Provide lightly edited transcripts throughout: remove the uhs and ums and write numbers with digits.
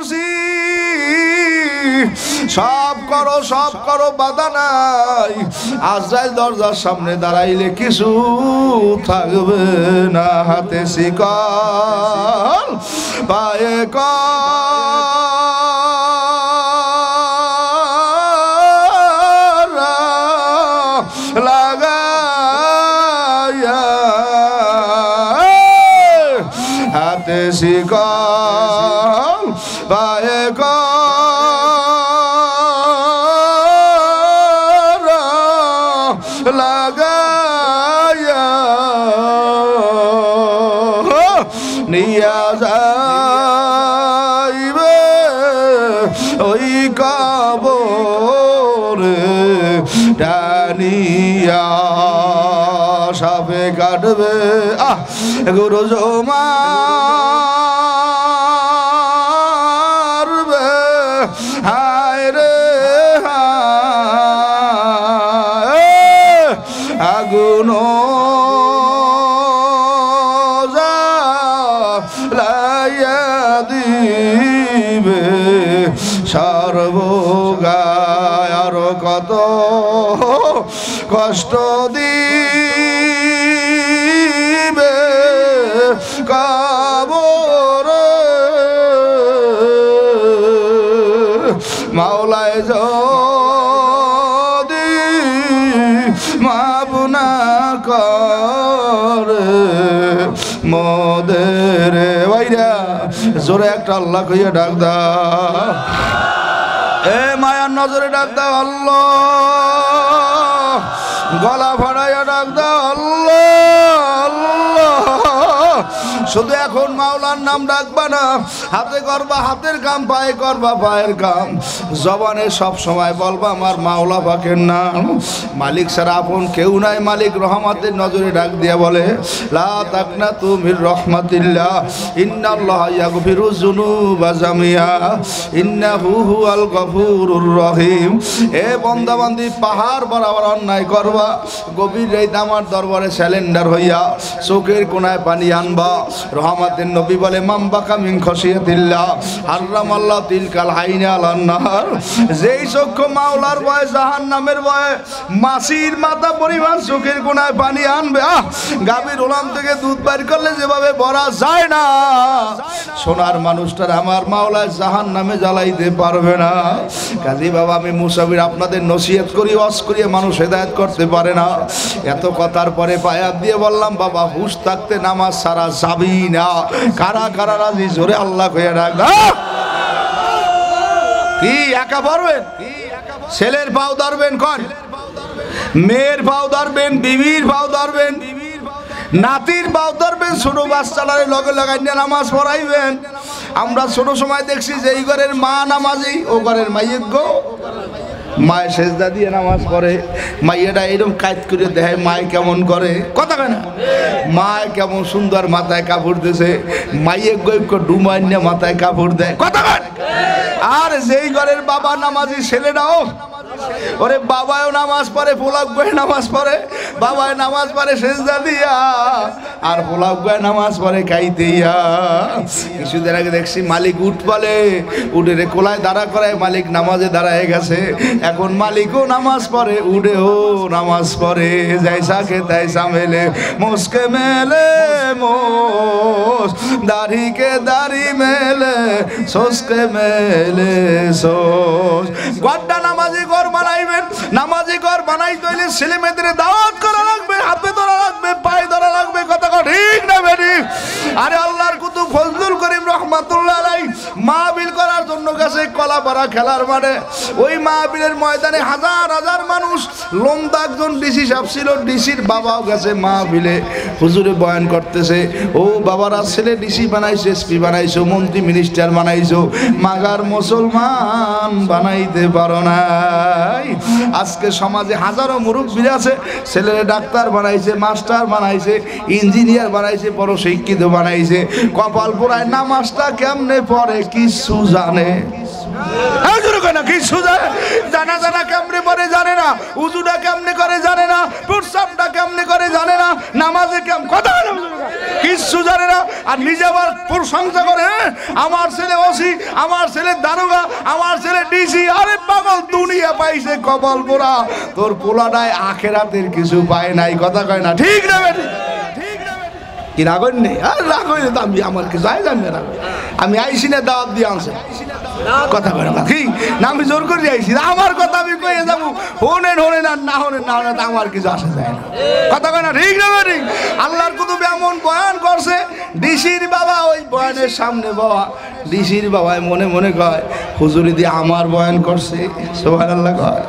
করছি সব করো বাধা নাই আজরাইল দরজার সামনে দাঁড়াইলে কিছু থাকবে না হাতে শিকল পায়ে লাগাইয়া হাতে শিকল পায়ে লাগাইয়া নিয়া যাইবে ওই কবরে টানিয়া সাপে কাটবে গুরু জমারবে হায় রে আগুন জ্বালাইয়া দিবে সর্বগায় আরো কত কষ্ট দিবে কবরে মাওলায় যদি মাফ না করে মোদের ভাইরা জোরে একটা আল্লাহ কইয়া ডাক দাও এ মায়ার নজরে ডাক দাও আল্লাহ গলা ফাড়াইয়া ডাক দাও আল্লাহ আল্লাহ শুধু এখন মাওলার নাম ডাকবা না হাতে করবা হাতের কাম পায়ে করবা পায়ের কাম জবানে সব সময় বলবা আমার মাওলা পাকের নাম মালিক ছাড়া আপন কেউ নাই মালিক রহমতের নজরে ডাক দিয়া বলে লা তাকনাতু মির রাহমাতিল্লাহ ইন্নাল্লাহা ইয়াগফিরুয যুনুবা জামিয়া ইন্নাহু হুয়াল গফুরুর রহিম এ বান্দা বান্দি পাহাড় বরাবর অন্যায় করবা গভীর রাতে আমার দরবারে স্যালেন্ডার হইয়া চোখের কোনায় পানি আনবা রহমতের নবী বলে মামবাকা মিন খশিয়াতিল্লাহ হারামাল্লাহ তিলকাল হাইনা আলান নাহার যেই চক্ষু মাওলার ভয়ে জাহান্নামের ভয়ে মাছির মাথা পরিমাণ চোখের কোনায় পানি আনবে গাভীর ওলাম থেকে দুধ বের করলে যেভাবে ভরা যায় না সোনার মানুষটার আমার মাওলায় জাহান্নামে জ্বালাইতে পারবে না কাজী বাবা আমি মুসাফির আপনাদের নসিহত করি ওয়াজ করিয়ে মানুষ হেদায়েত করতে পারে না এত কথার পরে পায়াত দিয়ে বললাম বাবা হুশ থাকতে নামাজ সারা যাবি না কারা কারা রাজি জোরে আল্লাহ কইয়া ডাক কি একা পারবেন ছেলের পাও ধরবেন কোন মেয়ের পাও ধরবেন বিবির পাও ধরবেন নাতির পাও ধরবেন ছোট বাচ্চাটারে লগে লাগাই নিয়ে নামাজ পড়াইবেন আমরা ছোট সময় দেখছি যে এই ঘরের মা নামাজি ও ঘরের মাইয়ের মায়ের সেজদা দিয়ে নামাজ পড়ে মাইয়াটা এরকম কাজ করে দেয় মায় কেমন করে কথা কেন মায় কেমন সুন্দর মাথায় কাপড় দিয়েছে মাইয়ের গৈক ডুমাই নিয়ে মাথায় কাপড় দেয় কথা কেন আর যেই ঘরের বাবা নামাজি ছেলেটাও ওরে বাবাও নামাজ পড়ে পোলাপ গয়ে নামাজ পড়ে বাবায় নামাজ পড়ে সেজদা দিয়া আর পোলাপ গয়ে নামাজ পড়ে খাইতেইয়া কিছুদিন আগে দেখছি মালিক উঠ বলে উঠে রে কোলায় দাঁড়া করায় মালিক নামাজে দাঁড়ায় গেছে এখন মালিকও নামাজ পড়ে উঠেও নামাজ পড়ে যাইসা খেতাই সামেলে মুসকে মেলে মোস দাড়িকে দাড়ি মেলে সোসকে মেলে সোস গড্ডা নামাজি ঘর বানাইবেন নামাজি ঘর বানাইতে হইলে ছেলে মেয়েদের দাওয়াত করা লাগবে হাতে ধরা লাগবে পায়ে ধরা লাগবে কথা ঠিক না বেরি আরে আল্লাহর কুতুব ফজলুল করিম রহমাতুল্লাহ আলাইহি মাহফিল করার জন্য গেছে কলাপাড়া খেলার মাঠে ওই মাহফিলের ময়দানে হাজার হাজার মানুষ লম্বা একজন ডিসি সাহেব ছিল ডিসির বাবাও গেছে মাহফিলে হুজুরে বয়ান করতেছে ও বাবারা ছেলে ডিসি বানাইছো এসপি বানাইছো মন্ত্রী মিনিস্টার বানাইছো মাগার মুসলমান বানাইতে পারো না আজকে সমাজে হাজারো মুরব্বী আছে ছেলেরা ডাক্তার বানাইছে মাস্টার বানাইছে ইঞ্জিনিয়ার বানাইছে বড় শিক্ষিত বানাইছে কপাল পোড়ায় নামাজটা কেমনে পড়ে কিছু জানে কিছু জানা জানা কেমনে পরে জানে না, উজুটা কেমনে করে জানে না, প্রস্রাবটা কেমনে করে জানে না, নামাজে কেমন কথা কিচ্ছু জানে না। আর নিজে আবার প্রশংসা করে, আমার ছেলে ওসি, আমার ছেলে দারোগা, আমার ছেলে ডিসি। আরে পাগল, দুনিয়া পাইছে কপাল পোড়া, তোর পোলাটায় আখেরাতের কিছু পায় নাই। কথা কয় না ঠিক না বেটি? কি রাগন নেই? আর রাগ হইলে তো আমি আমার কিছু আয় জানি না, আমি আইসি না দাওয়াত দিয়ে আনছে কথা কয় না কি না, আমি জোর করে আইসি, আমার কথা আমি কয়ে যাবো, হনেন হনেন আর না হনেন না হনেন, আমার কিছু আসে যায় না। কথা কয় না ঠিক না বেটি? আল্লাহর কুতুবে এমন বয়ান করছে, ডিসির বাবা ওই বয়ানের সামনে বাবা, ডিসির বাবাই মনে মনে কয় হুজুরি দিয়ে আমার বয়ান করছে, সুবহানাল্লাহ কয়।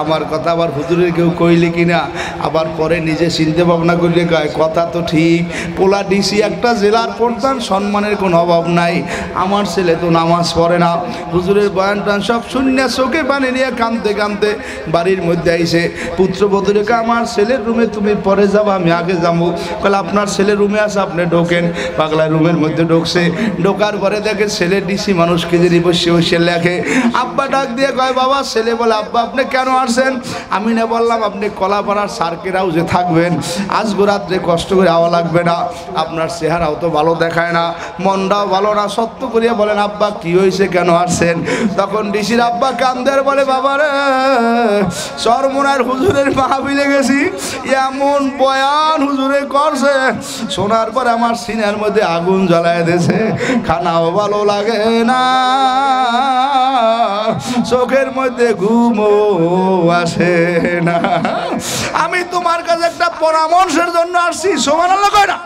আমার কথা আবার হুজুরের কেউ কইলে কিনা, আবার পরে নিজে চিন্তা ভাবনা করলে কয় কথা তো ঠিক, পোলা ডিসি একটা জেলার প্রধান, সম্মানের কোনো অভাব নাই, আমার ছেলে তো নামাজ পড়ে না। হুজুরের বয়ান টান সব শূন্য, চোখে পানি নিয়ে কাঁদতে কাঁদতে বাড়ির মধ্যে আইসে পুত্রবধূকে, আমার ছেলের রুমে তুমি পরে যাবো, আমি আগে যাবো। বলে আপনার ছেলের রুমে আছে, আপনি ঢোকেন। পাগলায় রুমের মধ্যে ঢুকছে, ঢোকার পরে দেখে ছেলে ডিসি মানুষকে যদি বসে বসে লেখে। আব্বা ডাক দিয়ে কয় বাবা, ছেলে বলে আব্বা আপনি কেন আসছেন? আমি না বললাম আপনি কলাপাড়ার সার্কের হাউসে থাকবেন, আজগো রাত্রে কষ্ট করে আওয়া লাগবে না, আপনার চেহারাও তো ভালো দেখায় না, মনটাও ভালো না। সত্য করিয়া বলেন আব্বা কি হয়েছে, কেন আসছেন? তখন ডিসির আব্বা কান্দের বলে বাবা রে, চরমোনার হুজুরের মাহফিলে গেছি, এমন বয়ান হুজুরে করছে, শোনার পর আমার সিনার মধ্যে আগুন জ্বালায় দিয়েছে, খানাও ভালো লাগে না, চোখের মধ্যে ঘুমও আসে না। আমি তোমার কাছে একটা পরামর্শের জন্য আসছি। সুবহানাল্লাহ কয় না?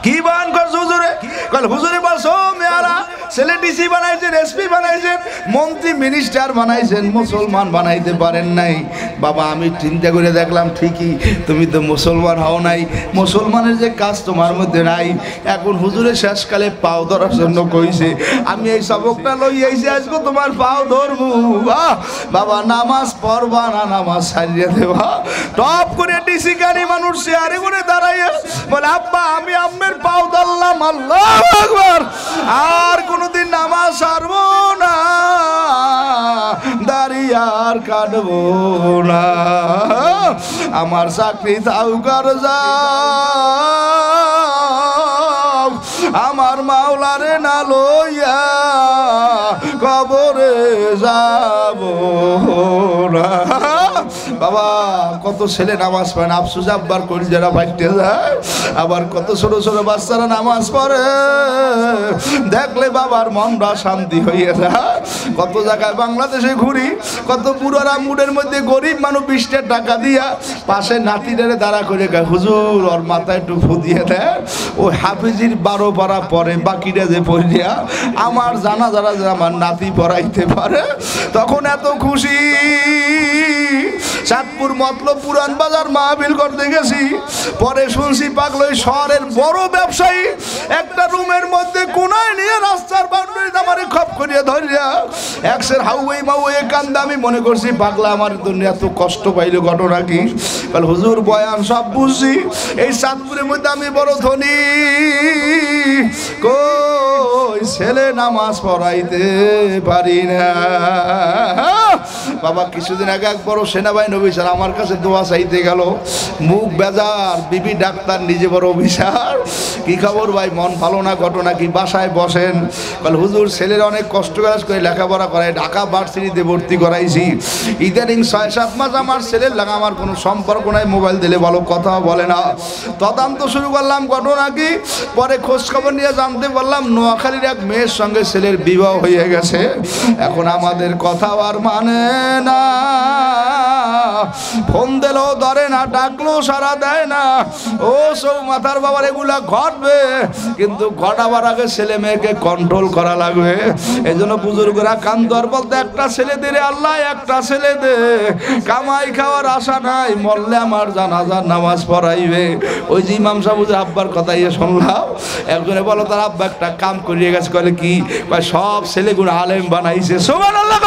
কি বান করছ হুজুরে? কল হুজুরে বলছো মেয়ারা ছেলে ডিসি বানাইছেন, এসপি বানাইছেন, মন্ত্রী মিনিস্টার বানাইছেন, মুসলমান বানাইতে পারেন নাই। বাবা আমি চিন্তা করে দেখলাম ঠিকই, তুমি তো মুসলমান হও নাই, মুসলমানের যে কাজ তোমার মধ্যে নাই। এখন হুজুরে শেষকালে পাও ধরার জন্য কইছে, আমি এই সবকটা লই আইছি, আজকে তোমার পাও ধরবো। বাবা নামাজ পড়বা না, নামাজ ছাড়িয়ে দেবা। টপ করে ডিসি গাড়ি মানুষ চেয়ারে করে দাঁড়াইয়া বলে আব্বা আমি আম্মের পাও ধরলাম, আল্লাহু আকবার, আর কোনদিন নামাজ ছাড়বো না, দাড়ি আর কাটবো না, আমার চাকরি তাও কর যাও, আমার মাওলারে না লইয়া কবরে যাব না। বাবা কত ছেলে নামাজ পড়ে, আফসোস আব্বার করি যারা বাইতে যায়, আবার কত ছোট ছোট বাচ্চারা নামাজ পড়ে, দেখলে বাবার মনটা শান্তি হয়ে যায়। কত জায়গায় বাংলাদেশে ঘুরি, কত বুড়োরা মুডের মধ্যে গরিব মানুষ 20 টাকা দিয়া পাশে নাতিটারে দাঁড়া করে গায়, হুজুর ওর মাথায় একটু ফু দিয়ে দেয়, ওই হাফিজির 12 পারা পরে বাকিটা যে পড়িয়া আমার জানা যারা যে আমার নাতি পড়াইতে পারে, তখন এত খুশি। চাঁদপুর মতলব পুরান বাজার মাহফিল করতে গেছি, পরে শুনছি পাগল ওই শহরের বড় ব্যবসায়ী একটা রুমের মধ্যে কোনায় নিয়ে রাস্তার বাউন্ডারিতে আমারে খপ করিয়া ধরিয়া এক্সের হাউয়ে মাউয়ে কান্দা। আমি মনে করছি পাগলা আমার দুনিয়া এত কষ্ট পাইল, ঘটনা কি? বল হুজুর বয়ান সব বুঝছি, এই চাঁদপুরের মধ্যে আমি বড় ধনী, কই ছেলে নামাজ পড়াইতে পারি না। বাবা কিছুদিন আগে এক বড় সেনাবাহিনী অফিসার আমার কাছে দোয়া চাইতে গেল, মুখ বেজার, বিবি ডাক্তার, নিজে বড় অফিসার। কি খবর ভাই, মন ভালো না, ঘটনা কি? বাসায় বসেন। বল হুজুর ছেলের অনেক কষ্ট করে লেখাপড়া করায় ঢাকা ভার্সিটিতে ভর্তি করাইছি, ইদানিং 6-7 মাস আমার ছেলের লাগা আমার কোনো সম্পর্ক নাই, মোবাইল দিলে ভালো কথা বলে না। তদন্ত শুরু করলাম, ঘটনা কি? পরে খোঁজ খবর নিয়ে জানতে পারলাম নোয়াখালীর এক মেয়ের সঙ্গে ছেলের বিবাহ হয়ে গেছে। এখন আমাদের কথা আর মানে না, ফোন দিলেও ধরে না, ডাকলেও সারা দেয় না। ও সব মাথার বাবার এগুলা ঘটবে, কিন্তু ঘটাবার আগে ছেলে মেয়েকে কন্ট্রোল করা লাগবে। এই জন্য বুজুর্গরা কান্দর বলতে, একটা ছেলে দিলে আল্লাহ, একটা ছেলে দে, কামাই খাওয়ার আশা নাই, মরলে আমার জানাজার নামাজ পড়াইবে। ওই যে ইমাম সাহেব আব্বার কথা ইয়ে শুনলাম, একজনে বলো তার আব্বা একটা কাম করিয়ে গেছে, কলে কি? সব ছেলেগুলো আলেম বানাইছে। সুবহানাল্লাহ,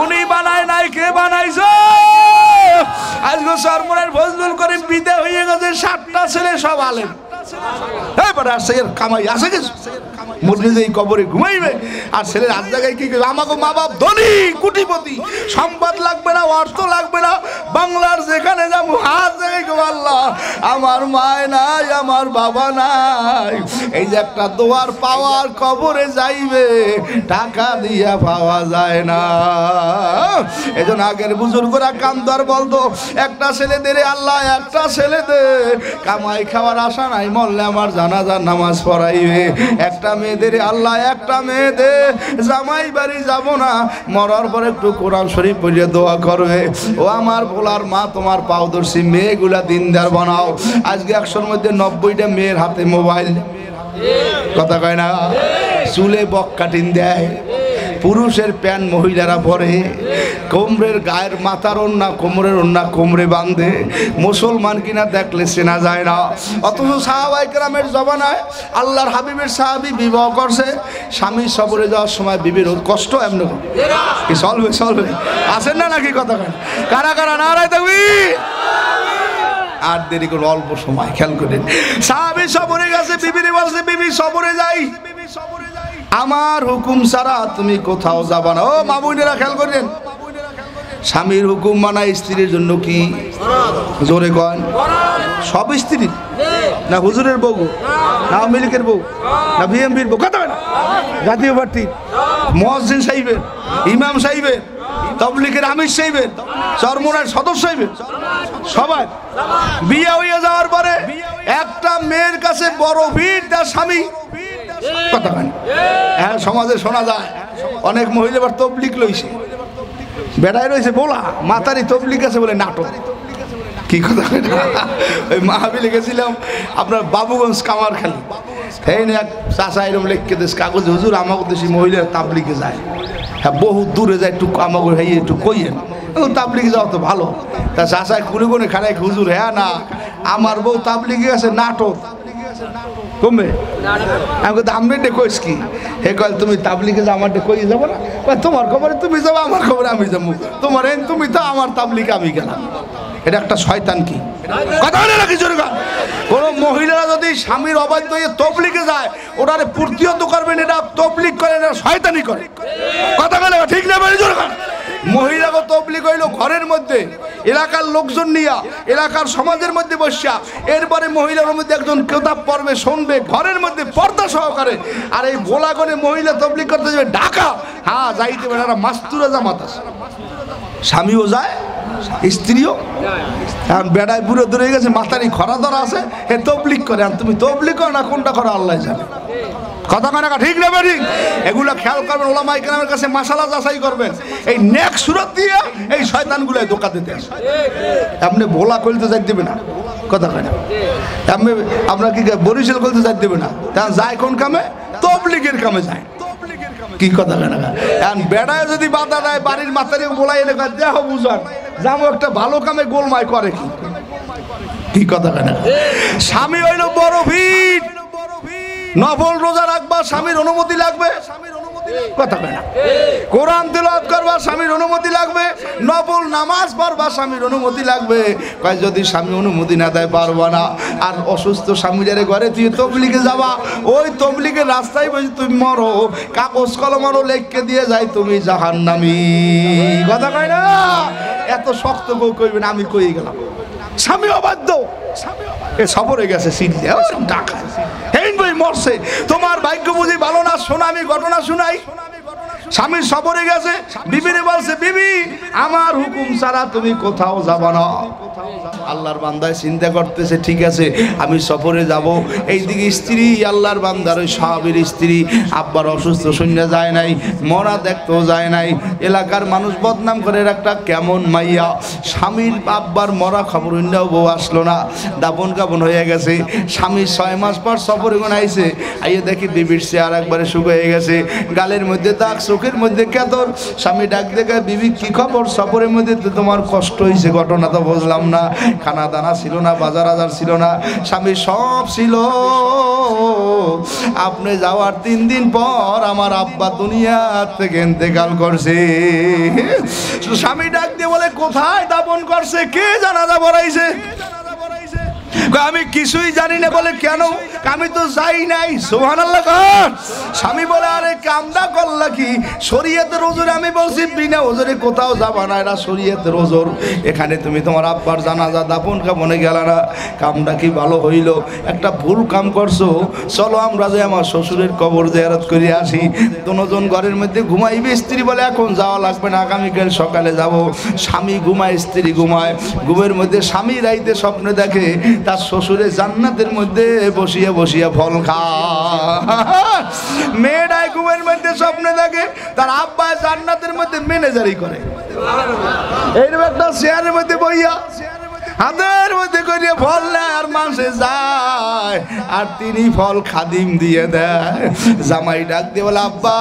উনি বানায় নাই, কে বানাইছে? আজকে সরমনের ফজলুল করিম বিদে হয়ে গেছে, 7টা ছেলে সব আলেম। কামাই আছে কিছু মরলে যে এই কবরে ঘুমাইবে। আর ছেলের আজ জায়গায় কি আমাকে মা বাপ ধনী কোটিপতি, সম্পদ লাগবে না, অর্থ লাগবে না, বাংলার যেখানে যাবো আজ জায়গায় গো আল্লাহ আমার মায় নাই, আমার বাবা নাই। এই যে একটা দোয়ার পাওয়ার কবরে যাইবে টাকা দিয়া পাওয়া যায় না। এই জন্য আগের বুজুর্গরা কান্দর বলতো একটা ছেলে দে রে আল্লাহ, একটা ছেলে দে, কামাই খাওয়ার আশা নাই, মরলে আমার জানাজার নামাজ পড়াইবে। একটা মেয়ে দে রে আল্লাহ, একটা মেয়ে দে, জামাই বাড়ি যাব না, মরার পর একটু কোরআন শরীফ পড়িয়ে দোয়া করবে। ও আমার বলার মা, তোমার পাউদর্শী মেয়েগুলা দিনদার বানাও। আজকে 100-র মধ্যে 90টা মেয়ের হাতে মোবাইল, কথা কয় না, চুলে বক কাটিং দেয়, পুরুষের প্যান্ট মহিলারা পরে, কোমরের গায়ের মাথার ওন্না কোমরের ওন্না কোমরে বাঁধে, মুসলমান কিনা দেখলে চেনা যায় না। অথচ সাহাবায়ে কেরামের জমানায় আল্লাহর হাবিবের সাহাবী বিবাহ করছে, স্বামী সফরে যাওয়ার সময় বিবির কষ্ট এমনি কি চলবে চলবে আসেন না নাকি, কথা কয় কারা কারা নারায় তাকবীর। আর দেরি করে অল্প সময় খেয়াল করেন, সাহাবী সফরে গেছে, বিবিরে বলছে বিবি সফরে যাই, আমার হুকুম ছাড়া তুমি কোথাও যাবা না। ও মা বোনেরা খেয়াল করেন, স্বামীর হুকুম মানা স্ত্রীর জন্য কি জোরে কন? সব স্ত্রী না হুজুরের বউ, না আওয়ামী লীগের বউ, না বিএনপির বউ, কথা না, জাতীয় পার্টির মুয়াজ্জিন সাহেবের, ইমাম সাহেবের, তাবলীগের আমির সাহেবের, চরমোনার সদস্য সাহেবের, সবাই বিয়ে হয়ে যাওয়ার পরে একটা মেয়ের কাছে বড় ভিড় তার স্বামী, কথা কয় না। হ্যাঁ, সমাজে শোনা যায় অনেক মহিলা এবার তবলিগ লইছে, বেড়ায় রয়েছে বলা মাতারি তবলিগ আছে বলে নাটক, কি কথা কয় না। ওই মাহফিলে গেছিলাম আপনার বাবুগঞ্জ কামারখালী, এই না এক চাষা এরকম লিখকে দেশ কাগজ, হুজুর আমাকে দেশি মহিলার তাবলিগে যায়, হ্যাঁ বহু দূরে যায়, একটু আমাকে হ্যাঁ একটু কইয়েন, তাবলিগে যাওয়া তো ভালো। তা চাষায় কুড়ে কোনে খারাই হুজুর, হ্যাঁ না আমার বউ তাবলিগে আছে নাটক কমবে, আমি আমি কইস কি হে কয় তুমি তাবলিগে যাও, আমার কই যাবো না, তোমার খবরে তুমি যাবো, আমার খবরে আমি যাবো, তোমার তুমি তো আমার তাবলিগে আমি গেলাম। এটা একটা শয়তান কি কথা বলে না কিছু। কোনো মহিলারা যদি স্বামীর অবাধ্য হয়ে তবলিগে যায়, ওটারে প্রতিহত করবেন, এটা তবলিগ করে, এটা শয়তানি করে, কথা বলে ঠিক না বেড়ে জোর। মহিলাকে তবলিগ হইল ঘরের মধ্যে, এলাকার লোকজন নিয়া, এলাকার সমাজের মধ্যে বসিয়া, এরপরে মহিলার মধ্যে একজন কিতাব পড়বে, শুনবে ঘরের মধ্যে পর্দা সহকারে। আর এই ভোলা করে মহিলা তবলিগ করতে যাবে ঢাকা, হ্যাঁ যাইতে পারে, একটা মাস্তুরা জামাত আছে, স্বামীও যায় স্ত্রীও, এখন বেড়ায় বুড়ো ধরে গেছে, মাথারি খরা ধরা আছে, হে তবলিগ করে। আর তুমি তবলিগ করো না কোনটা করো আল্লাহ জানে, কথা কয় না ঠিক না ঠিক। এগুলো খেয়াল করবেন, ওলামায়ে কেরামের কাছে মাসালা যাচাই করবেন, এই নেক সুরত দিয়ে এই শয়তানগুলো ধোঁকা দিতে আসে। আপনি ভোলা করতে যাই দেবে না, কথা কয় না, আপনি আপনার কি বরিশাল করতে যাই দেবে না, কারণ যায় কোন কামে? তবলিগের কামে যায়, কি কথা কয় না। এখন বেড়ায় যদি বাধা দেয়, বাড়ির মাথারে বলাই এনে দেহ বুঝান যাবো একটা ভালো কামে গোলমায় করে, কি কথা কয় না। স্বামী হইল বড় ভিড়, নফল রোজা রাখবা স্বামীর অনুমতি লাগবে, কথা কয় না। কোরআন তেলাওয়াত করবা স্বামীর অনুমতি লাগবে, নফল নামাজ পড়বা স্বামীর অনুমতি লাগবে। কয় যদি স্বামী অনুমতি না দেয় পারবা না। আর অসুস্থ স্বামীদের ঘরে তুই তবলিগে যাবা, ওই তবলিগের রাস্তায় বসে তুমি মরো, কাগজ কলমারও লেখকে দিয়ে যায় তুমি জাহান্নামী, কথা কয় না। এত শক্ত বউ কইবে না, আমি কই গেলাম স্বামী অবাধ্য, এ সফরে গেছে সিরিয়া ঢাকা, এই বই মরছে, তোমার ভাগ্য বুঝি ভালো না। শোনা আমি ঘটনা শুনাই, স্বামীর সফরে গেছে, বিবিরে বলছে বিবি আমার হুকুম ছাড়া তুমি কোথাও যাবা না। আল্লাহর বান্দায় চিন্তা করতেছে ঠিক আছে আমি সফরে যাব, এইদিকে স্ত্রী আল্লাহর বান্দার ওই সাহাবীর স্ত্রী আব্বার অসুস্থ শুনে যায় নাই, মরা দেখতেও যায় নাই, এলাকার মানুষ বদনাম করে একটা কেমন মাইয়া, স্বামীর আব্বার মরা খবর হইলেও বউ আসলো না, দাপন কাপন হয়ে গেছে। স্বামীর 6 মাস পর সফরে কোন আইছে, আইয়ে দেখি বিবির চেহার একবারে শুকিয়ে গেছে, গালের মধ্যে দাগ, চোখের মধ্যে কেতর। স্বামী ডাক দেখে বিবি কি খবর, সফরের মধ্যে তো তোমার কষ্ট হয়েছে, ঘটনা তো বুঝলাম না, খানা দানা ছিল না, বাজার আজার ছিল না। স্বামী সব ছিল, আপনি যাওয়ার 3 দিন পর আমার আব্বা দুনিয়া থেকে ইন্তেকাল করছে। স্বামী ডাক দিয়ে বলে কোথায় দাপন করছে, কে জানাজা পড়াইছে? আমি কিছুই জানি না। বলে কেন? আমি তো যাই নাই। সুবহানাল্লাহ কর। স্বামী বলে আরে কামটা করলা কি? শরীয়তের ওজরে আমি বলছি বিনা ওজরে কোথাও যাবা না, এটা শরীয়তের ওজর। এখানে তুমি তোমার আব্বার জানাজা দাফন কামনে গেল না, কামটা কি ভালো হইল? একটা ভুল কাম করছো, চলো আমরা যে আমার শ্বশুরের কবর জিয়ারত করে আসি। দুজন ঘরের মধ্যে ঘুমাইবে, স্ত্রী বলে এখন যাওয়া লাগবে না, আগামীকাল সকালে যাব। স্বামী ঘুমায়, স্ত্রী ঘুমায়। ঘুমের মধ্যে স্বামী রাইতে স্বপ্নে দেখে তার শ্বশুরে জান্নাতের মধ্যে বসিয়া বসিয়া ফল খায়। মেয়েরাই ঘুমের মধ্যে স্বপ্নে দেখে তার আব্বা জান্নাতের মধ্যে ম্যানেজারি করে। এইরকম একটা চেয়ারের মধ্যে বইয়া হাতের মধ্যে করিয়া ফল নেয় আর মানুষে যায়, আর তিনি ফল খাদিম দিয়ে দেয়। জামাই ডাক দিয়ে বলে আব্বা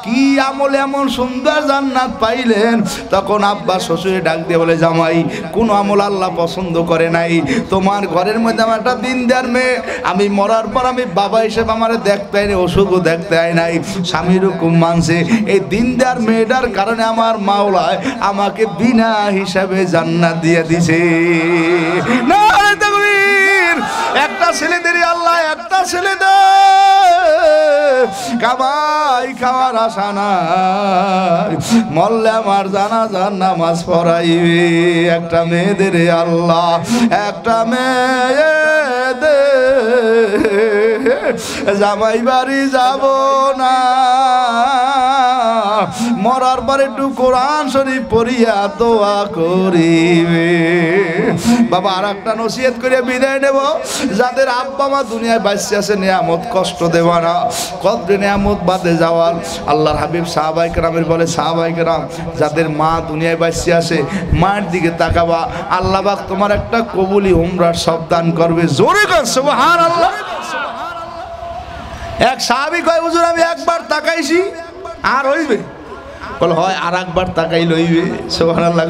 কি আমলে এমন সুন্দর জান্নাত পাইলেন? তখন আব্বা শ্বশুরে ডাক দিয়ে বলে জামাই কোন আমল আল্লাহ পছন্দ করে নাই। তোমার ঘরের মধ্যে আমার একটা দিনদার মেয়ে, আমি মরার পর আমি বাবা হিসেবে আমার দেখতে আইনি, অসুখও দেখতে আই নাই, স্বামীর হুকুম মানছে। এই দিনদার মেয়েটার কারণে আমার মাওলায় আমাকে বিনা হিসাবে জান্নাত দিয়ে দিছে। নারে তাকবীর। একটা ছেলে দেরি আল্লাহ একটা ছেলে দে, কামাই খাওয়ার আশা নাই, মরলে আমার জানাজার নামাজ পড়াইবে। একটা মেয়েদের আল্লাহ একটা মেয়ে দে, জামাই বাড়ি যাব না, মরার পরে একটু কোরআন শরীফ পড়িয়া দোয়া করিবে। বাবা আর একটা নসিহত করে বিদায় নেব, যাদের আব্বা মা দুনিয়ায় বাঁচতে আছে নিয়ামত কষ্ট দেওয়া না, কদরে নিয়ামত বাদে যাওয়ার। আল্লাহর হাবিব সাহাবায়ে কেরামের বলে সাহাবায়ে কেরাম যাদের মা দুনিয়ায় বাঁচতে আছে মায়ের দিকে তাকাবা, আল্লাহ পাক তোমার একটা কবুলি উমরার সব দান করবে। জোরে কর সুবহানাল্লাহ। এক সাহাবী কয় হুজুর আমি একবার তাকাইছি আর হইবে? বল হয় আর একবার তাকাই লইবে। সুবহানাল্লাহ।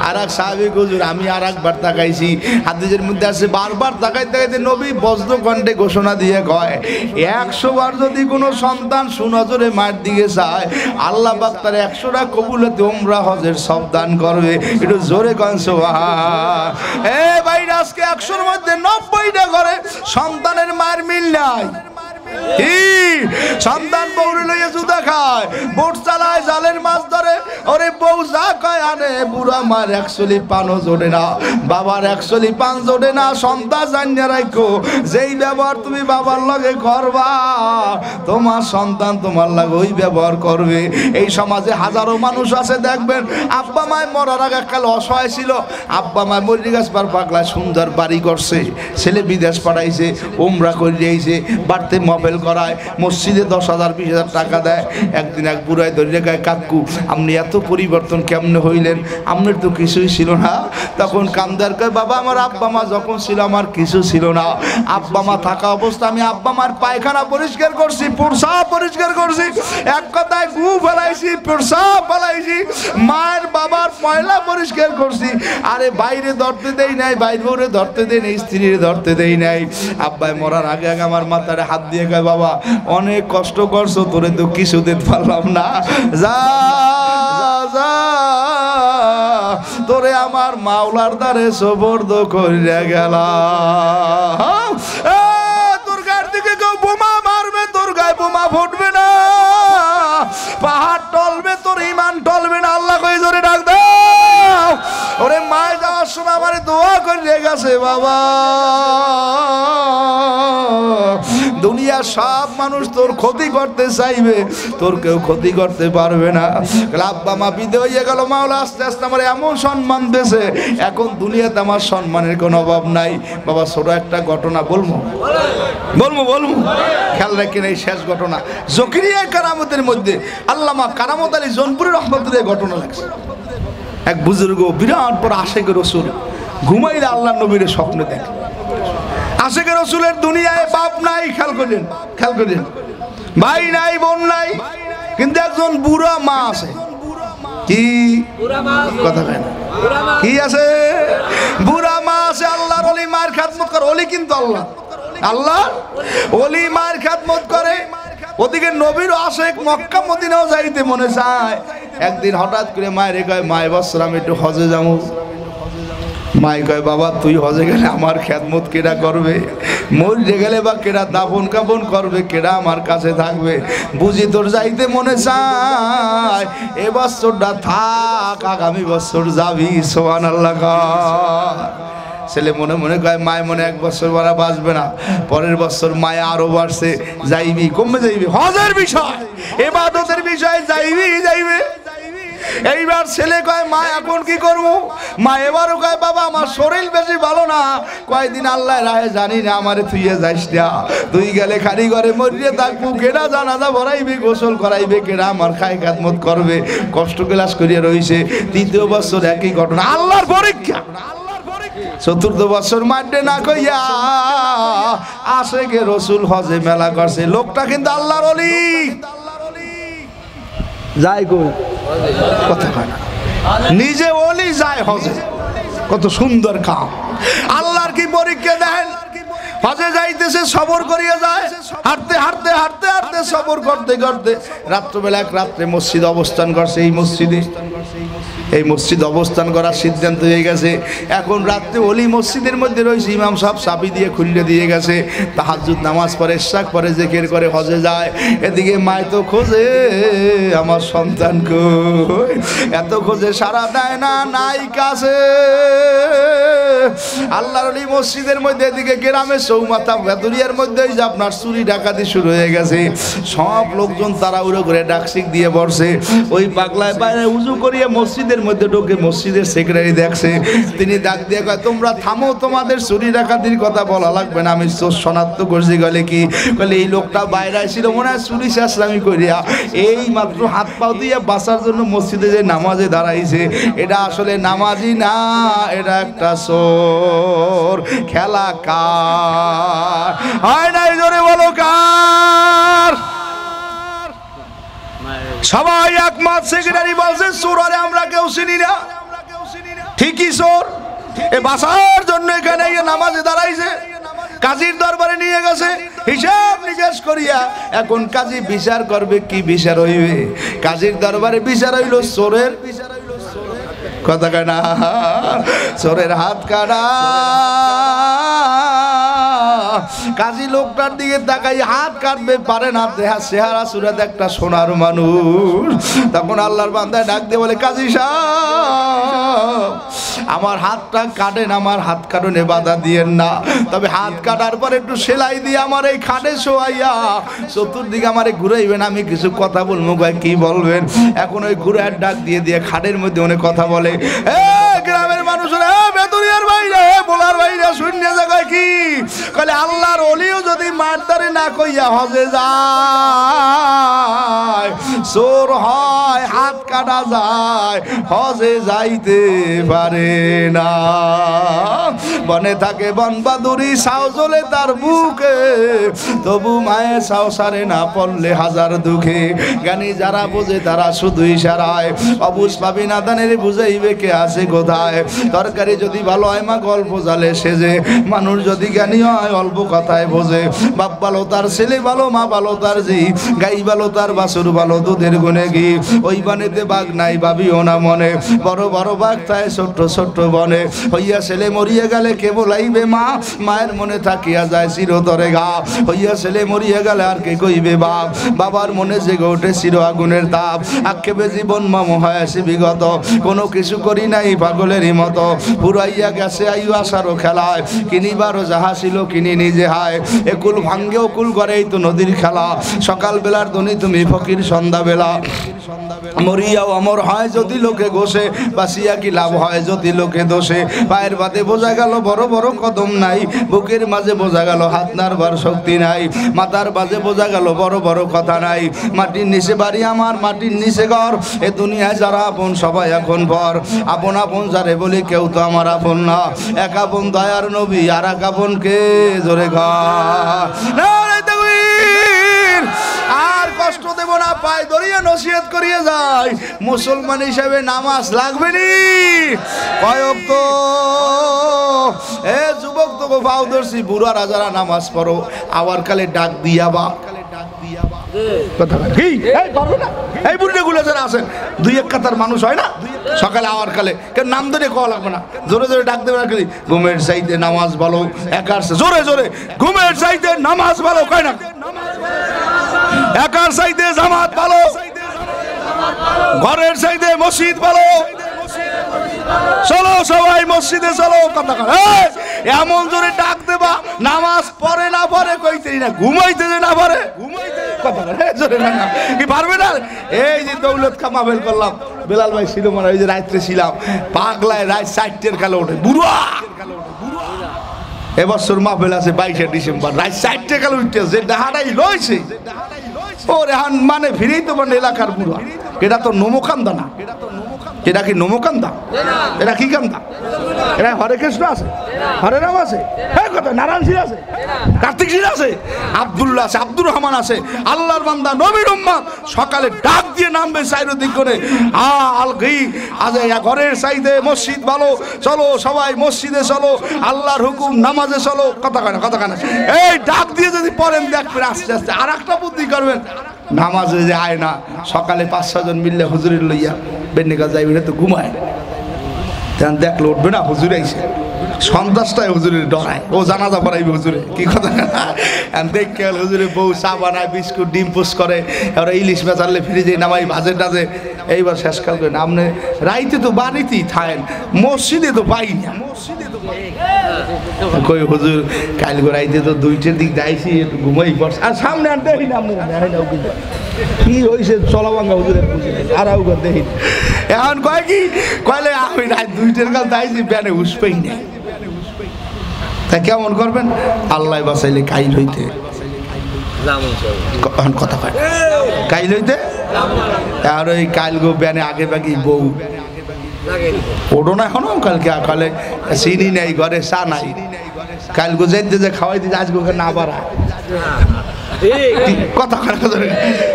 আর এক সাহাবী হুজুর আমি আর একবার তাকাইছি। হাদিসের মধ্যে আছে বারবার তাকাইতে তাকাইতে নবী বজ্র কণ্ঠে ঘোষণা দিয়ে কয় 100 বার যদি কোনো সন্তান সুনজরে মায়ের দিকে চায় আল্লাহ পাক তার 100টা কবুলতে উমরা হজের সব দান করবে। একটু জোরে কন সুবহান। এ ভাই আজকে 100-র মধ্যে 90টা করে সন্তানের মায়ের মিল নাই। সন্তান বউরে লইয়া জুদা খায়, বোট চালায়, জালের মাছ ধরে, ওরে বউ যা কয় আনে। বুড়া মার 100 পানও জোড়ে না, বাবার 100 পান জোড়ে না। সন্তান জানিয়া রাখো যেই ব্যবহার তুমি বাবার লগে করবা তোমার সন্তান তোমার লাগে ওই ব্যবহার করবে। এই সমাজে হাজারো মানুষ আছে দেখবেন আব্বা মায় মরার আগে কাল অসহায় ছিল, আব্বা মায় মরি গাছ পার পাগলায় সুন্দর বাড়ি করছে, ছেলে বিদেশ পাঠাইছে, উমরা করে দিয়েছে, বাড়তে মোবাইল করায়, মসজিদে 10,000 20,000 টাকা দেয়। একদিন এক বুড়ায় ধরে গায়ে কাকু আপনি এত পরিবর্তন কেমনে হইলেন? আপনার তো কিছুই ছিল না। তখন কান্দার কয় বাবা আমার আব্বা মা যখন ছিল আমার কিছু ছিল না। আব্বা মা থাকা অবস্থা আমি আব্বা মার পায়খানা পরিষ্কার করছি, প্রসাব পরিষ্কার করছি, এক কথায় গু ফেলাইছি, প্রসাব ফেলাইছি, মায়ের বাবার ময়লা পরিষ্কার করছি। আরে বাইরে ধরতে দেই নাই, বাইরে বউরে ধরতে দেই নাই, স্ত্রীরে ধরতে দেই নাই। আব্বাই মরার আগে আগে আমার মাথারে হাত দিয়ে কয় বাবা অনেক কষ্ট করছো, তোরে তো কিছু দিতে পারলাম না, যা যা তোরে আমার মাওলার দ্বারে সুবর্দ কইরা গেলাম। তোর গায়ের দিকে কেউ বোমা মারবে, তোর গায়ে বোমা ফুটবে না, পাহাড় টলবে, তোর ইমান টলবে না। আল্লাহ কই জোরে ডাক দাও। ওরে মায় যাওয়ার সময় আমার দোয়া করে গেছে বাবা দুনিয়া সব মানুষ তোর ক্ষতি করতে চাইবে, তোর কেউ ক্ষতি করতে পারবে না। আব্বা মা বিদে হয়ে গেল, মাওলা আস্তে আস্তে আমার এমন সম্মান দিয়েছে এখন দুনিয়াতে আমার সম্মানের কোনো অভাব নাই। বাবা ছোট একটা ঘটনা বলবো খেয়াল রাখেন, এই শেষ ঘটনা জকিরিয়া কারামতের মধ্যে আল্লামা কারামত আলী জোনপুরের রহমতুল্লাহ ঘটনা লাগছে। এক বুজুর্গ বিরাট বড় আশেক রসুল ঘুমাইলে আল্লাহ নবীর স্বপ্নে দেখে। আশেক রসুলের দুনিয়ায় বাপ নাই, খেয়াল করেন ভাই নাই, বোন নাই, কিন্তু একজন বুড়া মা আছে। কি কথা কেন কি আছে? বুড়া মা আছে। আল্লাহর ওলি মায়ের খেদমত করে, ওলি কিন্তু আল্লাহ ওলি মায়ের খেদমত করে। ওদিকে নবীর আশেক মক্কা মদিনাও যাইতে মনে চায়। একদিন হঠাৎ করে মায়ের কয় মায় বছর আমি একটু হজে যাবো। মাই কয় বাবা তুই হজে গেলে আমার খেদমত কেডা করবে, মরে গেলে বা কেডা দাফন কাফন করবে, কেডা আমার কাছে থাকবে। বুঝি তোর যাইতে মনে চায়, এ বছরটা থাক, আগামী বছর যাবি। সুবহানাল্লাহ। ছেলে মনে মনে কয় মায় মনে 1 বছর বারা বাঁচবে না, পরের বছর মায় আরো বাড়ছে, যাইবি কমে যাইবি। হজের বিষয়, ইবাদতের বিষয় যাইবে। এইবার ছেলে কয় মা এখন কি করবো? মা এবারও কয় বাবা আমার শরীর বেশি ভালো না, কয়দিন আল্লাহ রাহে জানি না, আমারে থুইয়ে যাইস না। তুই গেলে খালি ঘরে মরিয়ে থাকবো, কেডা জানাজা ভরাইবে, গোসল করাইবে, কেডা আমার খায় খাদমত করবে। কষ্ট ক্লাস করিয়া রইছে। 3য় বছর একই ঘটনা, আল্লাহর পরীক্ষা। 4র্থ বছর মাঠে না কইয়া আশেকে রসুল হজে মেলা করছে। লোকটা কিন্তু আল্লাহর ওলি। যাই কই কথা হয় না, নিজে ওলি যায় হজে, কত সুন্দর কাম। আল্লাহর কি পরীক্ষা দেন, হজে যাইতেছে সবর করিয়া যায়, হাঁটতে হাঁটতে হাঁটতে হাঁটতে সবর করতে করতে রাত্রবেলা এক রাত্রে মসজিদ অবস্থান করছে। এই মসজিদ অবস্থান করার সিদ্ধান্ত হয়ে গেছে। এখন রাত্রে ওলি মসজিদের মধ্যে রয়েছে, ইমাম সাহেব চাবি দিয়ে খুলে দিয়ে গেছে। তাহাজ্জুদ নামাজ পড়ে, ইশরাক পড়ে, জিকির করে হজে যায়। এদিকে মায় তো খোঁজে আমার সন্তান কই, এত খোঁজে সারা দেয় না, নাই কাছে। আল্লাহর ওলি মসজিদের মধ্যে, এদিকে গ্রামে চৌমাথা ভেতরিয়ার মধ্যে যে আপনার চুরি ডাকাতি শুরু হয়ে গেছে। সব লোকজন তাড়াহুড়ো করে ডাকসিক দিয়ে বসে। ওই পাগলায় বাইরে উজু করিয়ে মসজিদের মধ্যে ঢোকে, মসজিদের সেক্রেটারি দেখছে। তিনি ডাক দিয়ে কয় তোমরা থামো, তোমাদের চুরি ডাকাতির কথা বলা লাগবে না, আমি চোর শনাক্ত করছি। গেলে কি বলে এই লোকটা বাইরে ছিল মনে হয় চুরি শেষলামি করিয়া, এই মাত্র হাত পাও দিয়ে বাঁচার জন্য মসজিদে যে নামাজে দাঁড়াইছে। এটা আসলে নামাজি না, এটা একটা চোর। খেলা কার হয় নাই, জোরে বলো কার? সবাই একমত। সেক্রেটারি বলছে চোর আরে আমরা কেউ চিনি না। ঠিকই চোর, এ বাঁচার জন্য এখানে নামাজে দাঁড়াইছে। কাজীর দরবারে নিয়ে গেছে, হিসাব নিকাশ করিয়া এখন কাজী বিচার করবে। কি বিচার হইবে? কাজীর দরবারে বিচার হইল চোরের কথা কয় না, চোরের হাত কাটা। কাজী লোকটার দিকে তাকাই, হাত কাটবে পারে না, দেহা চেহারা সুরাত একটা সোনার মানুষ। তখন আল্লাহর বান্দায় ডাক দিয়ে বলে কাজী সাহেব আমার হাতটা কাটেন, আমার হাত কাটনে বাধা দিয়েন না, তবে হাত কাটার পর একটু সেলাই দিয়ে আমার এই খাটে শোয়াইয়া চতুর্দিকে আমারে ঘুরাইবেন, আমি কিছু কথা বলবো। কি বলবেন? এখন ওই ঘুরার ডাক দিয়ে দিয়ে খাটের মধ্যে অনেক কথা বলে। গ্রামের মানুষরা, বেদুরিয়ার বাইরে, বলার বাইরে শূন্য জায়গায় কি কলে আল্লাহর ওলিও যদি মারদারে না কইয়া হজে যায়, চোর হয়, হাত কাটা যায়, হজে যাইতে পারে না। বনে থাকে বনবাদুরি, সাও জ্বলে তার বুকে, তবু মায়ে সাও সারে না পড়লে হাজার দুঃখে। জ্ঞানী যারা বোঝে তারা শুধু ইশারায়, অবুঝ পাবি না দানের বুঝাইবে কে আছে কোথায়। তরকারি যদি ভালো হয় মা গল্প জালে সেজে, মানুষ যদি জ্ঞানী হয় অল্প কথায় বোঝে। বাপ ভালো তার ছেলে ভালো, মা ভালো তার জি, গাই ভালো তার বাছুর ভালো, দুধের গুনে ঘি। ওই বানেতে বাঘ নাই ভাবিও না মনে, বড় বড় বাঘ তাই ছোট্ট ছোট্ট বনে। হইয়া ছেলে মরিয়া গেলে কে বলাইবে মা, মায়ের মনে থাকিয়া যায় চিরতরে ঘা। হইয়া ছেলে মরিয়া গেলে আর কে কইবে বাপ, বাবার মনে জেগে ওঠে চির আগুনের তাপ। আক্ষেপে জীবন মম হয় আসি বিগত, কোনো কিছু করি নাই পাগলেরই মতো। পুরাইয়া গেছে আয়ু আসারও খেলায়, কিনিবারও যাহা ছিল কিনি নিজে হায়। একুল ভাঙ্গে অকুল করেই তো নদীর খেলা, সকাল বেলার ধনী তুমি ফকির সন্ধ্যাবেলা। মরিয়াও অমর হয় যদি লোকে গোসে, বাসিয়া কি লাভ হয় যদি লোকে দোষে। পায়ের বাদে বোঝা গেল বড় বড় কদম নাই, বুকের মাঝে বোঝা গেল হাত নাড়বার শক্তি নাই। মাথার বাজে বোঝা গেল বড় বড় কথা নাই। মাটির নিচে বাড়ি আমার, মাটির নিচে ঘর, এ দুনিয়ায় যারা আপন সবাই এখন পর। আপন আপন যারে বলি কেউ তো আমার আপন না, এক আপন দয়ার নবী আর এক আপন কে জোরে ঘর। আর কষ্ট দেব না, পায়ে ধরিয়ে নসিহত করিয়ে যায়। মুসলমান হিসেবে নামাজ লাগবে নি কয়ক তো। যুবক তো পাও ধরছি, বুড়ারা যারা নামাজ পড়ো আবার কালে ডাক দিয়া বা কথা কি এই পারবে না এই বুড়িগুলো যারা আছেন দুই এক কাতার মানুষ হয় না সকালে আওয়ার কালে কেন নাম ধরে কওয়া লাগবে না জোরে জোরে ডাক দেবে না ঘুমের চাইতে নামাজ ভালো একার জোরে জোরে ঘুমের চাইতে নামাজ ভালো কয় না একার চাইতে জামাত ভালো ঘরের চাইতে মসজিদ ভালো চলো সবাই মসজিদে চলো কথা এমন জোরে ডাক দেবা নামাজ পড়ে না পড়ে কইতে না ঘুমাইতে না পারে কথা জোরে না কি পারবে না এই যে দৌলত কামাবেল করলাম বেলাল ভাই ছিল মানে ওই যে রাত্রে ছিলাম পাগলায় রাত 4টের কালে ওঠে বুড়া এবছর মাহফিল আছে 22 ডিসেম্বর রাত 4টে কালে উঠতে যে ডাহাটাই লইছে ও রেহান মানে ফিরেই তো মানে এলাকার বুড়া এটা তো নমকান্দা না এটা কি নমকান্দা এটা কি কান্দা এটা হরে কৃষ্ণ আছে হরে রাম আছে এই কথা নারায়ণ সিং আছে কার্তিক সিং আছে আব্দুল্লাহ আছে আব্দুর রহমান আছে আল্লাহর বান্দা নবীর উম্মত সকালে ডাক দিয়ে নামবে চাইরদিক করে আল গই আজ ঘরের চাইতে মসজিদ ভালো চলো সবাই মসজিদে চলো আল্লাহর হুকুম নামাজে চলো কথা কয় না এই ডাক দিয়ে যদি পড়েন দেখবেন আস্তে আস্তে আর একটা বুদ্ধি করবেন নামাজে যে আয় না সকালে 5-6 জন মিললে হুজুরের লইয়া বেন্নিকা যাইবে তো ঘুমায় তেন দেখলে উঠবে না হুজুর আইছে সন্ত্রাসটাই হুজুরের ডরায় ও জানাজা পড়াইবে হুজুরে কি কথা দেখে হুজুরে বউ চা বানায় বিস্কুট ডিম পোস্ট করে এবার ইলিশ বেচারলে ফ্রিজে নামাই ভাজে টাজে এইবার শেষকাল করে আপনি রাইতে তো বাড়িতেই থাকেন মসজিদে তো পাই না কই হুজুর কাল রাইতে তো 2টের দিক যাইছি একটু ঘুমাই পড়ছে আর সামনে আর দেখি না কি হয়েছে চলাবাঙ্গা হুজুরের বুঝি আর দেখি এখন কয় কি কয়লে আমি রাত 2টের কাল যাইছি ব্যানে উসপেই নেই তা কেমন করবেন আল্লাহ বাঁচাইলে কাইল হইতে কথা কয় কাইল হইতে আর ওই কাইল গো ব্যানে আগে বাকি বউ ওডো না এখনো কালকে কালে চিনি নেই ঘরে চা নাই কাল গো যেতে যে খাওয়াই দিতে আজকে ওকে না বাড়া কথা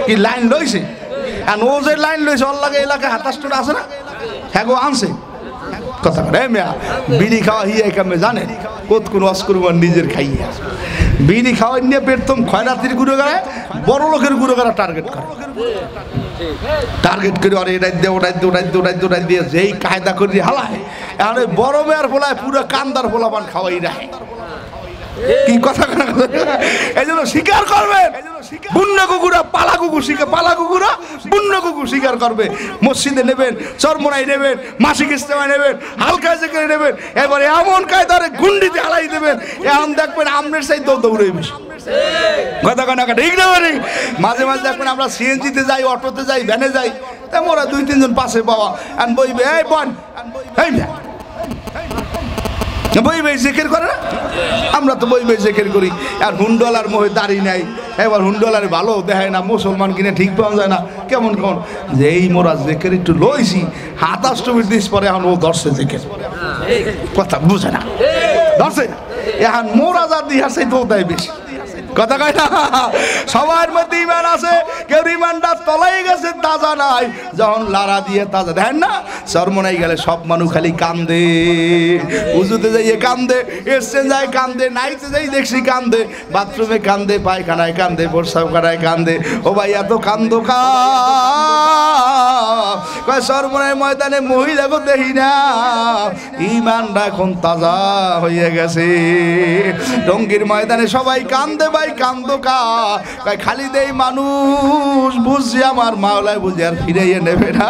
কি লাইন লইছে আর ও যে লাইন লইছে ওর লাগে এলাকায় 27 টা আছে না হ্যাঁ গো আনছে কথা করে মেয়া বিড়ি খাওয়া হিয়া কামে জানে কত কোন অস্করমান নিজের খাইয়া বিড়ি খাওয়া নিয়ে পেটতম খয়রাতির গুঁড়ো গাড়ায় বড় লোকের গুঁড়ো গাড়া টার্গেট করে আরে এটাই দিয়ে ওটাই দিয়ে যেই কায়দা করে হালায় এখন ওই বড় মেয়ার ফোলায় পুরো কান্দার ফোলাপান খাওয়াই রাখে কি কথা এই জন্য স্বীকার করবেন বুন্ন কুকুরা পালা কুকুরা বুন্ন কুকুর স্বীকার করবে মসজিদে নেবেন চরমোনাই নেবেন মাসিক ইস্তেমায় নেবেন হালকা জেকে নেবেন এবারে এমন কায়দারে গুন্ডিতে হালাই দেবেন এখন দেখবেন আমনের সাই দৌড়ে বেশি কথা কানাকা ঠিক না মানে মাঝে মাঝে দেখবেন আমরা সিএনজিতে যাই অটোতে যাই ভ্যানে যাই তেমন ওরা 2-3 জন পাশে পাওয়া আর বইবে এই বন এই বইবে জেকের করে না আমরা তো বইবে জেকের করি আর হুন্ডলার মোহে দাড়ি নাই এবার হুন্ডলারে ভালো দেখায় না মুসলমান কিনে ঠিক পাওয়া যায় না কেমন যে এই মোরা জেকের একটু লইছি 27 দিস পরে এখন ও ধরছে জেকের কথা বুঝে না ধরছে এখন মোরা যা দিহাছে তো দেয় বেশি কথা কয় না সবার মধ্যে ইমান আছে কেউ ইমানটা তলাই গেছে তাজা নাই যখন লারা দিয়ে তাজা দেখেন না চরমোনাই গেলে সব মানুষ খালি কান্দে উজুতে যাইয়ে কান্দে এসছে যায় কান্দে নাইতে যাই দেখছি কান্দে বাথরুমে কান্দে পায়খানায় কান্দে প্রস্রাবখানায় কান্দে ও ভাই এত কান্দ কয় চরমোনাই ময়দানে মহিলাকে দেখি না ইমানটা এখন তাজা হয়ে গেছে টঙ্গীর ময়দানে সবাই কান্দে কান্দোকা খালি দেই মানুষ বুঝছি আমার মাওলায় বুঝি আর ফিরাইয়ে নেবে না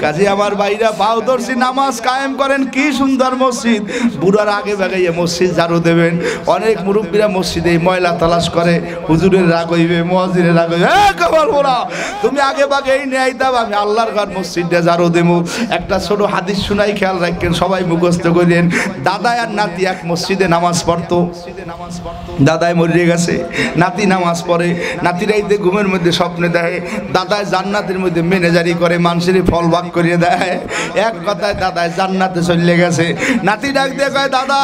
কাজে আমার ভাইরা পাও ধরছি নামাজ কায়েম করেন কি সুন্দর মসজিদ বুড়ার আগে বাগাইয়ে মসজিদ ঝাড়ু দেবেন অনেক মুরব্বীরা মসজিদে ময়লা তালাশ করে হুজুরের রাগ হইবে মুয়াজ্জিনের রাগ হইবে কবর বলা তুমি আগে বাগেই নেই দাও আমি আল্লাহর ঘর মসজিদে ঝাড়ু দেবো একটা ছোট হাদিস শুনাই খেয়াল রাখেন সবাই মুখস্থ করেন দাদাই আর নাতি এক মসজিদে নামাজ পড়তো দাদাই মরে গেছে নাতি নামাজ পড়ে নাতি রাইতে ঘুমের মধ্যে স্বপ্নে দেয় দাদায় জান্নাতের মধ্যে ম্যানেজারি করে মানুষের ফল ভাগ করিয়ে দেয় এক কথায় দাদায় জান্নাতে চলে গেছে নাতি ডাক দিয়ে কয় দাদা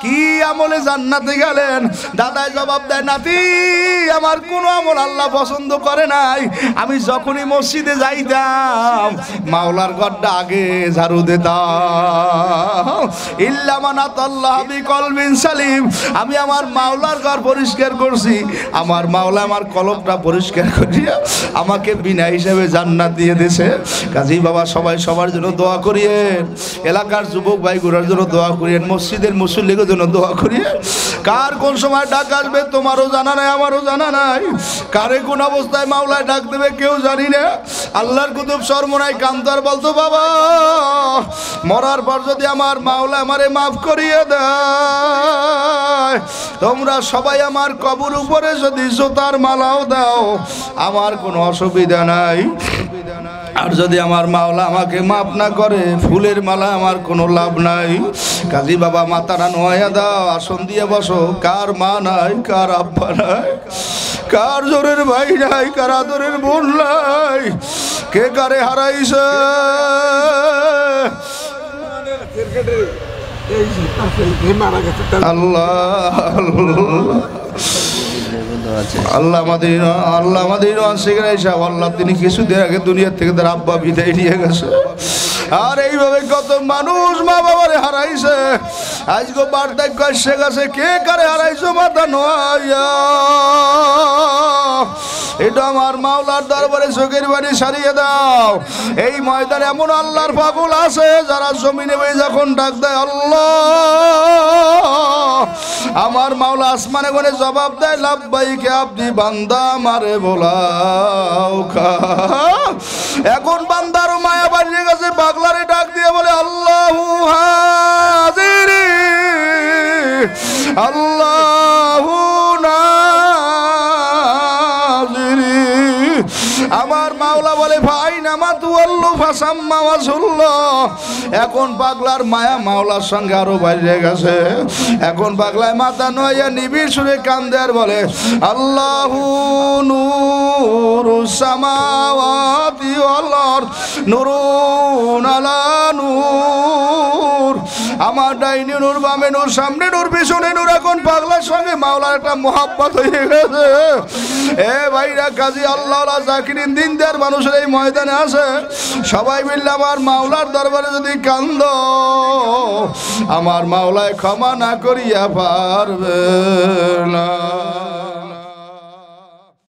কি আমলে জান্নাতে গেলেন দাদায় জবাব দেয় নাতি আমার কোনো আমল আল্লাহ পছন্দ করে নাই আমি যখনই মসজিদে জমিনে যাইতাম মাওলার ঘরটা আগে ঝাড়ু দিতাম। ইল্লা মান আতাল্লাহ বিকলবিন সালিম, আমি আমার মাওলার ঘর পরিষ্কার করছি, আমার মাওলা আমার কলবটা পরিষ্কার করিয়া আমাকে বিনা হিসেবে জান্নাত দিয়ে দিয়েছে। কাজী বাবা সবাই সবার জন্য দোয়া করিয়েন, এলাকার যুবক ভাইগুলোর জন্য দোয়া করিয়েন, মসজিদের মুসল্লিদের জন্য দোয়া করিয়েন। কার কোন সময় ডাক আসবে তোমারও জানা নাই, আমারও জানা নাই। কারে কোন অবস্থায় মাওলায় ডাক দেবে কেউ জানি না। আল্লাহর কুতুব শর্মনায় কান্তার বলতো, বাবা মরার পর যদি আমার মাওলা আমারে মাফ করিয়ে দেয়, তোমরা সবাই আমার কবর উপরে যদি জুতার মালাও দাও আমার কোনো অসুবিধা নাই। আর যদি আমার মাওলা আমাকে মাফ না করে ফুলের মালা আমার কোনো লাভ নাই। কাজী বাবা মাথাটা নোয়া দাও, আসন দিয়ে বসো। কার মা নাই, কার আব্বা নাই, কার জোরের ভাই নাই, কার আদরের বোন নাই, কে কারে হারাইছে। আল্লাহ আল্লাহ আমাদের আল্লাহ তিনি কিছুদিন আগে দুনিয়া থেকে তার আব্বা বিদায় নিয়ে গেছে। আর এইভাবে কত মানুষ মা বাবারে হারাইছে। আজকে বার্ধক্য এসে গেছে, কে কারে হারাইছো মাথা নোয়া। এটা আমার মাওলার দরবারে চোখের বাড়ি সারিয়ে দাও। এই ময়দানে এমন আল্লাহর পাগল আছে যারা জমিনে যখন ডাক দেয় আল্লাহ, আমার মাওলা আসমানে গনে জবাব দেয় লাব্বাইকে আব্দি বান্দা আমারে বোলাও খা। এখন বান্দারও মায়া বাড়িয়ে গেছে, পাগলারে ডাক দিয়ে বলে আল্লাহু হাজিরি আল্লাহু নাজিরি। আমার মাওলা বলে ভাই নামাতু আল্লাহ ফাসাম্মা ওয়াসুল্লাহ। এখন পাগলার মায়া মাওলার সঙ্গে আরো বাইরে গেছে। এখন পাগলায় মাথা নয়া নিবিড় সুরে কান্দে আর বলে আল্লাহু নূরুস সামাওয়াতি ওয়াল আরদ নূরুন আলা নূর। আমার ডাইনে নূর, বামে নূর, সামনে নূর, পিছনে নূর। এখন পাগলার সঙ্গে মাওলার একটা মোহাব্বত হয়ে গেছে। এ ভাইরা কাজী আল্লাহ জাকিরিন দিনদার মানুষের এই ময়দানে আছে। সবাই মিললে আমার মাওলার দরবারে যদি কান্দ, আমার মাওলায় ক্ষমা না করিয়া পারবে না।